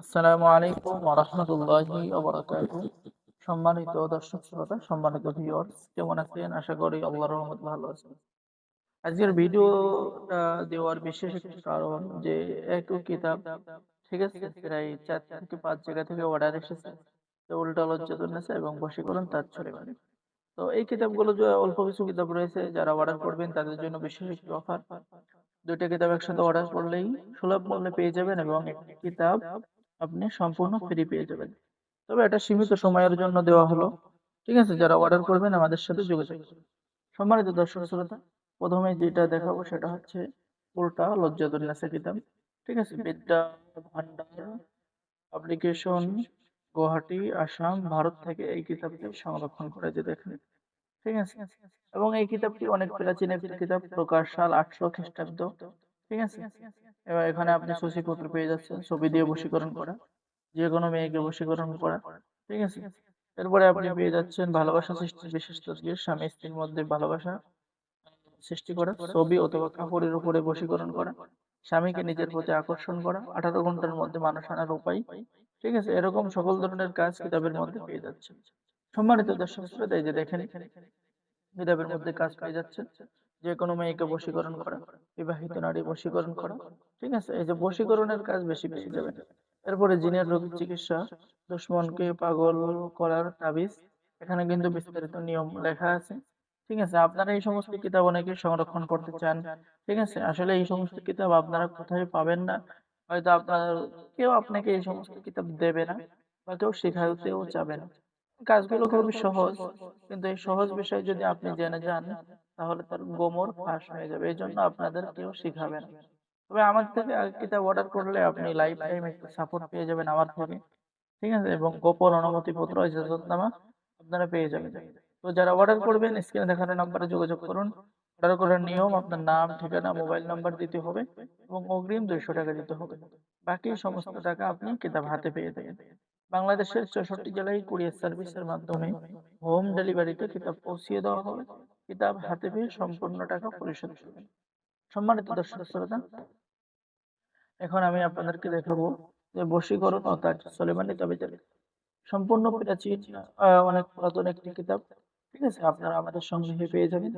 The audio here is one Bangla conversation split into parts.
আসসালামু আলাইকুম ওয়া রাহমাতুল্লাহি ওয়া বারাকাতুহু। সম্মানিত দর্শক শ্রোতা, সম্মানিত ভিউয়ার্স, কেমন আছেন? আশা করি আল্লাহর রহমতে ভালো আছেন। আজকের ভিডিওটা দেওয়ার বিশেষ একটি কারণ যে একটু কিতাব, ঠিক আছে, প্রায় ৪ থেকে ৫ জায়গা থেকে অর্ডার এসেছে। তো উল্টা লজ্জাতুন্নেসা এবং বশীকরণ তার সুলাইমানী। তো এই কিতাবগুলো যে অল্প কিছু কিতাব রয়েছে, যারা অর্ডার করবেন তাদের জন্য বিশেষ একটি অফার। ২ টা কিতাব একসাথে অর্ডার করলেই সুলভ মূল্যে পেয়ে যাবেন এবং একটি কিতাব আপনি সম্পূর্ণ ফ্রি পেয়ে যাবেন। তবে এটা সীমিত সময়ের জন্য দেওয়া হলো। ঠিক আছে? যারা অর্ডার করবেন আমাদের সাথে যোগাযোগ করুন। সম্মানিত দর্শক শ্রোতা, ১ম এ যেটা দেখাবো সেটা হচ্ছে উল্টা লজ্জাতুন্নেসা কিতাব। ঠিক আছে? বিদ্যা ভান্ডার পাবলিকেশন, গুয়াহাটি, আসাম, ভারত থেকে এই কিতাবটি সংরক্ষণ করে যে দেখেন। ঠিক আছে? এবং এই কিতাবটি অনেক প্রাচীন একটি কিতাব, প্রকাশ সাল ৮০০ খ্রিস্টাব্দ। ঠিক আছে? এবার এখানে আপনি সূচিপত্র পেয়ে যাচ্ছেন, ছবি দিয়ে বশীকরণ করা, যেকোনো মেয়েকে বশীকরণ করা। ঠিক আছে? এরপরে আপনি পেয়ে যাচ্ছেন ভালোবাসা সৃষ্টির বিশেষ তদবির, স্বামী-স্ত্রীর মধ্যে ভালোবাসা সৃষ্টি করা, ছবি অথবা কাপড়ের উপরে বশীকরণ করা, স্বামীকে নিজের প্রতি আকর্ষণ করা, ১৮ ঘন্টার মধ্যে মানুষ আনার উপায়। ঠিক আছে? এরকম সকল ধরনের কাজ কিতাবের মধ্যে পেয়ে যাচ্ছেন। সম্মানিত দর্শক শ্রোতা, এই যে দেখেন কিতাবের মধ্যে কাজ পেয়ে যাচ্ছেন। যেকোনো মেয়েকে বশীকরণ করা, বিবাহিত নারী বশীকরণ করা। ঠিক আছে? এই যে বশীকরণের কাজ বেশি পেয়ে যাবেন। এরপরে জিনের রোগের চিকিৎসা, দুশমনকে পাগল করার তাবিজ। এখানে কিন্তু বিস্তারিত নিয়ম লেখা আছে। ঠিক আছে? আপনারা এই সমস্ত কিতাব অনেকে সংরক্ষণ করতে চান। ঠিক আছে? আসলে এই সমস্ত কিতাব আপনারা কোথায় পাবেন না। হয়তো কেউ আপনাকে এই সমস্ত কিতাব দেবে না বা কেউ শেখাতেও চাবে না। কাজগুলো খুবই সহজ। কিন্তু এই সহজ বিষয় যদি আপনি জেনে যান, তাহলে তার গোমর ফাঁস হয়ে যাবে। এজন্য আপনাদের কেউ শিখাবে না। তবে আমার থেকে কিতাব অর্ডার করলে আপনি লাইফ টাইম একটা সাপোর্ট পেয়ে যাবেন আমার থেকে। ঠিক আছে? এবং গোপন অনুমতিপত্র, ইজাজতনামা আপনারা পেয়ে যাবেন। তো যারা অর্ডার করবেন স্ক্রিনে দেখানো নাম্বারে যোগাযোগ করুন। অর্ডার করার নিয়ম: আপনার নাম, ঠিকানা, মোবাইল নাম্বার দিতে হবে এবং অগ্রিম ৳২০০ দিতে হবে। বাকি সমস্ত টাকা আপনি কিতাব হাতে পেয়ে যাবেন। বাংলাদেশের ৬৪ জেলায় কুরিয়ার সার্ভিসের মাধ্যমে হোম ডেলিভারিতে কিতাব পৌঁছিয়ে দেওয়া হবে। কিতাব হাতে পেয়ে সম্পূর্ণ টাকা পরিশোধ করবেন। সম্মানিত দর্শক শ্রোতা, এখন আমি আপনাদেরকে দেখাবো যে বশীকরণ ও তার সুলেমানি তাবিজের সম্পূর্ণ প্রাচীন, অনেক পুরাতন একটি কিতাব। ঠিক আছে? আপনারা আমাদের সংগ্রহে পেয়ে যাবেন।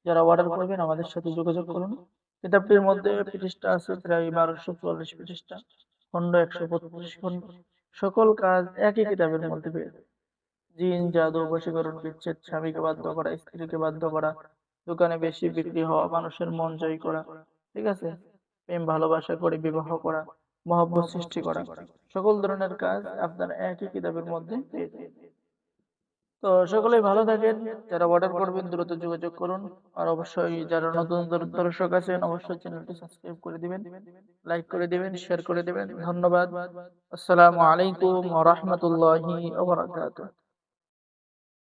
যারা অর্ডার করবেন আমাদের সাথে যোগাযোগ করুন। কিতাবটির মধ্যে পৃষ্ঠা আছে প্রায় ১২৪৪ পৃষ্ঠা, খণ্ড ১২৫ খণ্ড। সকল কাজ একই কিতাবের মধ্যে পেয়ে যাবেন। জিন, জাদু, বশীকরণ, বিচ্ছেদ, স্বামীকে বাধ্য করা, স্ত্রীকে বাধ্য করা, দোকানে বেশি বিক্রি হওয়া, মানুষের মন জয় করা। ঠিক আছে? প্রেম ভালোবাসা করে বিবাহ করা, মহব্বত সৃষ্টি করা। সকল ধরনের কাজ আপনারা একই কিতাবের মধ্যে পেয়ে যাবেন। তো সকলেই ভালো থাকেন। যারা অর্ডার করবেন দ্রুত যোগাযোগ করুন। আর অবশ্যই যারা নতুন দর্শক আছেন অবশ্যই চ্যানেলটি সাবস্ক্রাইব করে দিবেন, লাইক করে দিবেন, শেয়ার করে দিবেন। ধন্যবাদ। আসসালামু আলাইকুম ওয়া রাহমাতুল্লাহি ওয়া বারাকাতুহু।